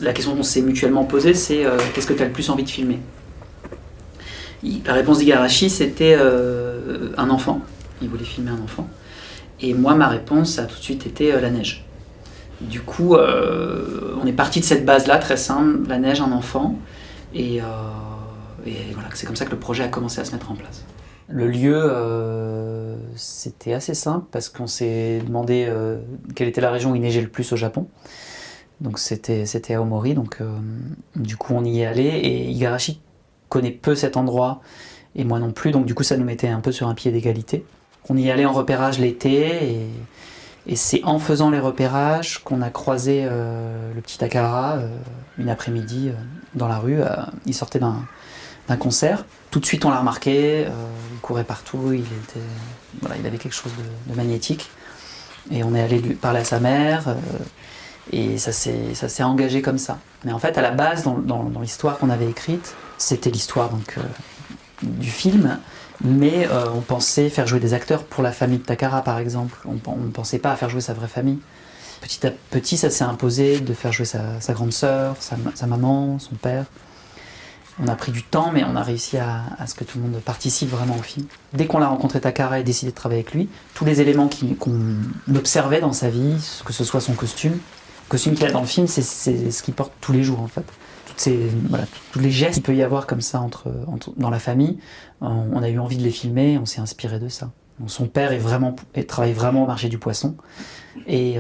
la question qu'on s'est mutuellement posée, c'est qu'est-ce que tu as le plus envie de filmer? La réponse d'Igarashi, c'était un enfant. Il voulait filmer un enfant. Et moi, ma réponse a tout de suite été la neige. Du coup, on est parti de cette base-là, très simple, la neige, un enfant. Et voilà, c'est comme ça que le projet a commencé à se mettre en place. Le lieu, c'était assez simple parce qu'on s'est demandé quelle était la région où il neigeait le plus au Japon. Donc c'était Aomori, donc du coup on y est allé et Igarashi connaît peu cet endroit et moi non plus, donc du coup ça nous mettait un peu sur un pied d'égalité. On y allait en repérage l'été et c'est en faisant les repérages qu'on a croisé le petit Takara une après-midi dans la rue. Il sortait d'un concert. Tout de suite on l'a remarqué, il courait partout, il avait quelque chose de magnétique. Et on est allé lui parler à sa mère, et ça s'est engagé comme ça. Mais en fait, à la base, dans l'histoire qu'on avait écrite, c'était l'histoire donc, du film, mais on pensait faire jouer des acteurs pour la famille de Takara, par exemple. On ne pensait pas à faire jouer sa vraie famille. Petit à petit, ça s'est imposé de faire jouer sa grande sœur, sa maman, son père. On a pris du temps, mais on a réussi à ce que tout le monde participe vraiment au film. Dès qu'on l'a rencontré Takara et décidé de travailler avec lui, tous les éléments qu'on observait dans sa vie, que ce soit son costume qu'il a dans le film, c'est ce qu'il porte tous les jours en fait. Tous les gestes qu'il peut y avoir comme ça dans la famille, on a eu envie de les filmer, on s'est inspiré de ça. Donc, son père travaille vraiment au marché du poisson et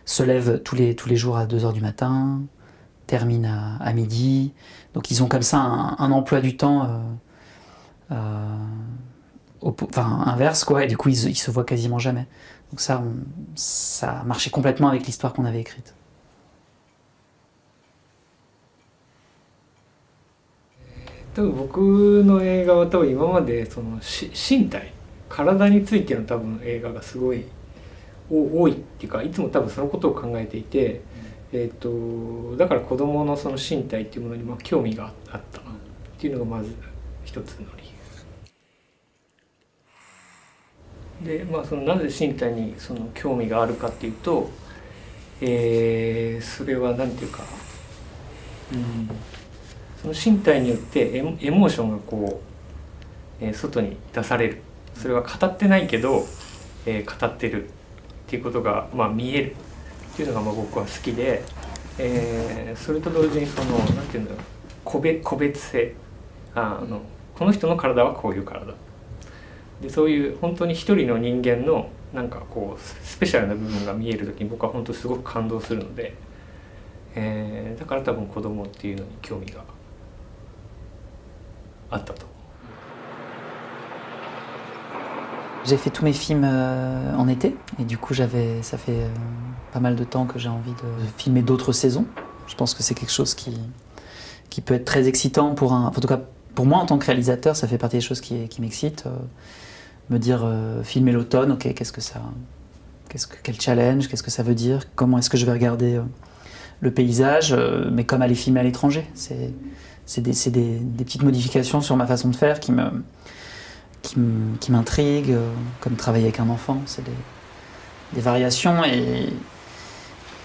se lève tous les jours à 2h du matin, termine à midi. Donc ils ont comme ça un emploi du temps inverse, quoi, et du coup ils se voient quasiment jamais. Donc ça marchait complètement avec l'histoire qu'on avait écrite.多分僕の映画は多分今までその身体体についての多分映画がすごい多いっていうか、いつも多分そのことを考えていて、だから子どものその身体っていうものに興味があったっていうのがまず一つの理由で、そのなぜ身体にその興味があるかっていうと、それは何ていうか、その身体によってエモーションがこう、外に出される。それは語ってないけど、語ってるっていうことが、見えるっていうのが僕は好きで、それと同時にそのなんていうんだろう、個別性、この人の体はこういう体で、そういう本当に一人の人間のなんかこうスペシャルな部分が見える時に僕は本当にすごく感動するので、だから多分子供っていうのに興味があったと。J'ai fait tous mes films en été, et du coup ça fait pas mal de temps que j'ai envie de filmer d'autres saisons. Je pense que c'est quelque chose qui peut être très excitant en tout cas pour moi en tant que réalisateur, ça fait partie des choses qui m'excitent. Me dire filmer l'automne, ok, quel challenge, qu'est-ce que ça veut dire, comment est-ce que je vais regarder le paysage, mais comme aller filmer à l'étranger. C'est des petites modifications sur ma façon de faire qui m'intriguent, comme travailler avec un enfant, c'est des variations et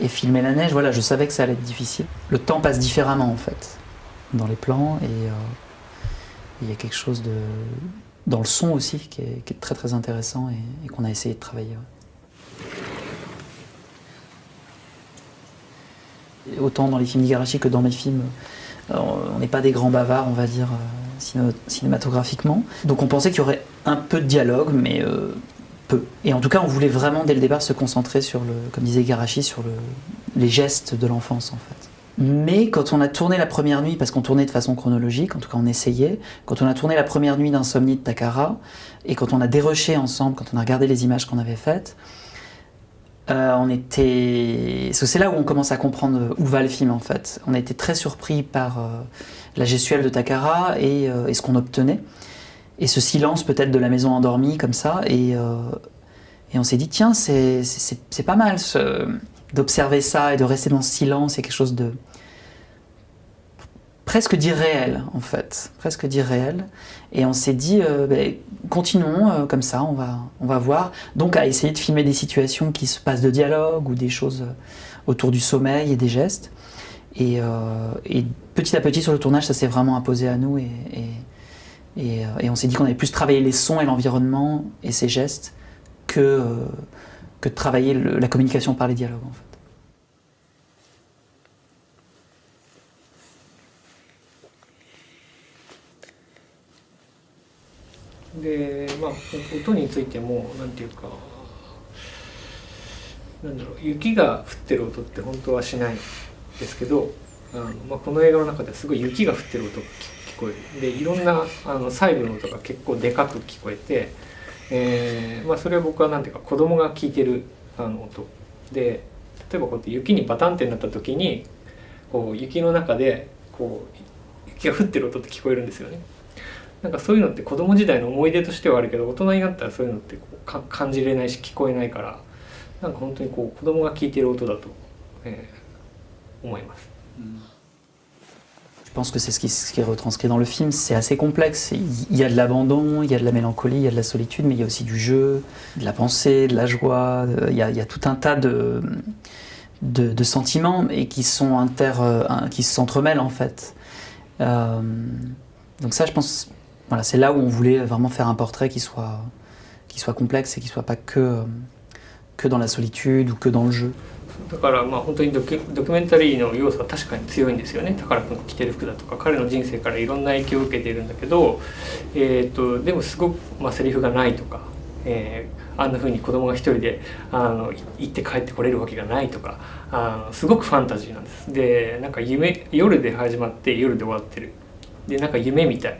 filmer la neige, voilà, je savais que ça allait être difficile. Le temps passe différemment en fait, dans les plans, et il y a quelque chose dans le son aussi qui est très très intéressant et qu'on a essayé de travailler. Ouais. Autant dans les films d'Igarashi que dans mes films, on n'est pas des grands bavards, on va dire, cinématographiquement. Donc on pensait qu'il y aurait un peu de dialogue, mais peu. Et en tout cas, on voulait vraiment dès le départ se concentrer sur comme disait Igarashi, sur les gestes de l'enfance en fait. Mais quand on a tourné la première nuit, parce qu'on tournait de façon chronologique, en tout cas on essayait, quand on a tourné la première nuit d'Insomnie de Takara, et quand on a dérushé ensemble, quand on a regardé les images qu'on avait faites, c'est là où on commence à comprendre où va le film en fait. On a été très surpris par la gestuelle de Takara et ce qu'on obtenait. Et ce silence peut-être de la maison endormie comme ça. Et on s'est dit tiens, c'est pas mal d'observer ça et de rester dans ce silence. C'est quelque chose de presque d'irréel en fait. Presque d'irréel. Et on s'est dit continuons comme ça, on va voir. Donc à essayer de filmer des situations qui se passent de dialogue ou des choses autour du sommeil et des gestes. Et petit à petit sur le tournage, ça s'est vraiment imposé à nous et on s'est dit qu'on avait plus travaillé les sons et l'environnement et ses gestes que de travailler la communication par les dialogues en fait. でまあ音についてもなんていうかなんだろう雪が降ってる音って本当はしないんですけどこの映画の中ではすごい雪が降ってる音が聞こえるでいろんな細部の音が結構でかく聞こえて、それは僕はなんていうか子供が聞いてる音で例えばこうやって雪にバタンってなった時にこう雪の中でこう雪が降ってる音って聞こえるんですよね。なんかそういうのって子供時代の思い出としてはあるけど大人になったらそういうのってこう感じれないし聞こえないからなんか本当にこう子供が聞いてる音だと、思います。Je pense que c'est ce qui est retranscrit dans le film, c'est assez complexe. Il y a de l'abandon, il y a de la mélancolie, il y a de la solitude, mais il y a aussi du jeu, de la pensée, de la joie, il y a tout un tas de sentiments et qui s'entremêlent en fait. Donc ça je pense, voilà, c'est là où on voulait vraiment faire un portrait qui soit complexe et qui soit pas que dans la solitude ou que dans le jeu. だから本当にドキュメンタリーの要素は確かに強いんですよね。宝くんが着てる服だとか彼の人生からいろんな影響を受けているんだけど、でもすごくセリフがないとか、あんな風に子供が一人で行って帰ってこれるわけがないとかすごくファンタジーなんです。でなんか夜で始まって夜で終わってるでなんか夢みたい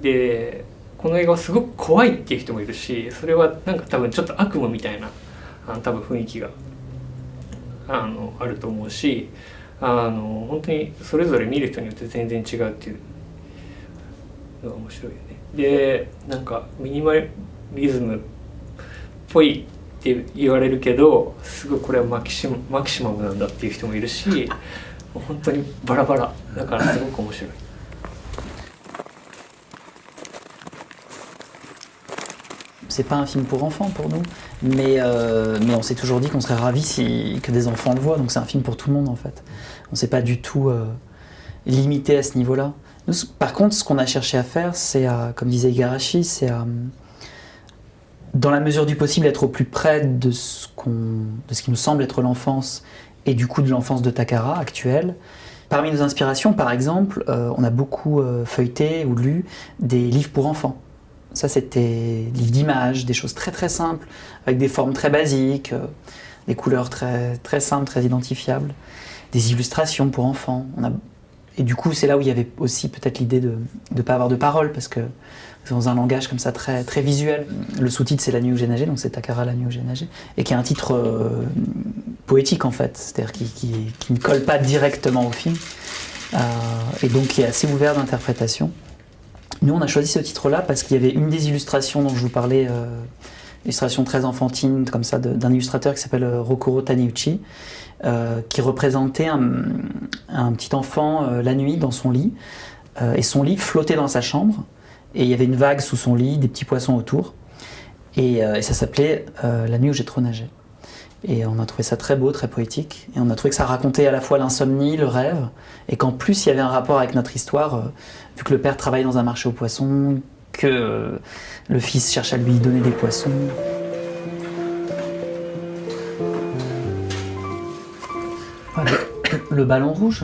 でこの映画はすごく怖いっていう人もいるしそれはなんか多分ちょっと悪夢みたいな多分雰囲気があると思うし本当にそれぞれ見る人によって全然違うっていうのが面白いよね。でなんかミニマリズムっぽいって言われるけどすごいこれはマキシマムなんだっていう人もいるし本当にバラバラだからすごく面白い。C'est pas un film pour enfants pour nous, mais on s'est toujours dit qu'on serait ravis que des enfants le voient, donc c'est un film pour tout le monde en fait. On s'est pas du tout limité à ce niveau-là. Nous, par contre, ce qu'on a cherché à faire, c'est, comme disait Igarashi, c'est dans la mesure du possible être au plus près de ce qui nous semble être l'enfance et du coup de l'enfance de Takara actuelle. Parmi nos inspirations, par exemple, on a beaucoup feuilleté ou lu des livres pour enfants. Ça, c'était des livres d'images, des choses très très simples, avec des formes très basiques, des couleurs très, très simples, très identifiables, des illustrations pour enfants. Et du coup, c'est là où il y avait aussi peut-être l'idée de ne pas avoir de paroles, parce que dans un langage comme ça très, très visuel. Le sous-titre, c'est La nuit où j'ai nagé, donc c'est Takara, La nuit où j'ai nagé, et qui est un titre poétique en fait, c'est-à-dire qui ne colle pas directement au film, et donc qui est assez ouvert d'interprétation. Nous, on a choisi ce titre-là parce qu'il y avait une des illustrations dont je vous parlais, illustration très enfantine, comme ça, d'un illustrateur qui s'appelle Rokuro Taniguchi, qui représentait un petit enfant la nuit dans son lit, et son lit flottait dans sa chambre, et il y avait une vague sous son lit, des petits poissons autour, et ça s'appelait La nuit où j'ai trop nagé. Et on a trouvé ça très beau, très poétique, et on a trouvé que ça racontait à la fois l'insomnie, le rêve, et qu'en plus il y avait un rapport avec notre histoire, vu que le père travaille dans un marché aux poissons, que le fils cherche à lui donner des poissons. Voilà. Le ballon rouge,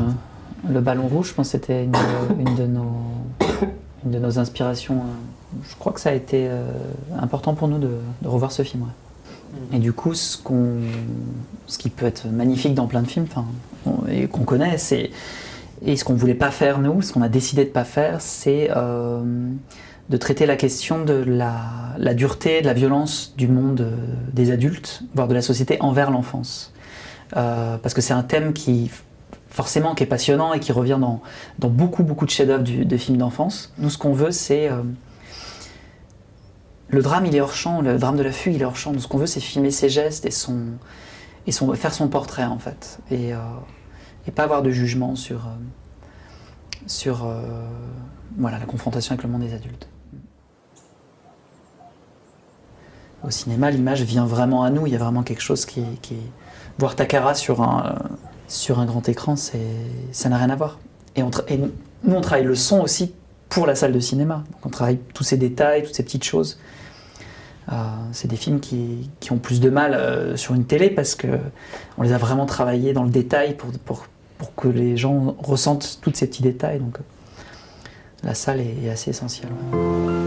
je pense que c'était une de nos inspirations. Je crois que ça a été important pour nous de revoir ce film. Ouais. Et du coup, ce qui peut être magnifique dans plein de films, et qu'on connaît, et ce qu'on ne voulait pas faire nous, ce qu'on a décidé de ne pas faire, c'est de traiter la question de la dureté, de la violence du monde des adultes, voire de la société envers l'enfance. Parce que c'est un thème qui est passionnant et qui revient dans beaucoup, beaucoup de chefs-d'œuvre de films d'enfance. Nous, ce qu'on veut, c'est... le drame, il est hors champ, le drame de la fugue, il est hors champ. Nous, ce qu'on veut, c'est filmer ses gestes et faire son portrait, en fait. Et pas avoir de jugement sur voilà, la confrontation avec le monde des adultes. Au cinéma, l'image vient vraiment à nous. Il y a vraiment quelque chose qui voir Takara sur sur un grand écran, ça n'a rien à voir. Et nous, on travaille le son aussi pour la salle de cinéma. Donc on travaille tous ces détails, toutes ces petites choses. C'est des films qui ont plus de mal sur une télé parce qu'on les a vraiment travaillés dans le détail pour que les gens ressentent tous ces petits détails. Donc la salle est assez essentielle. Ouais.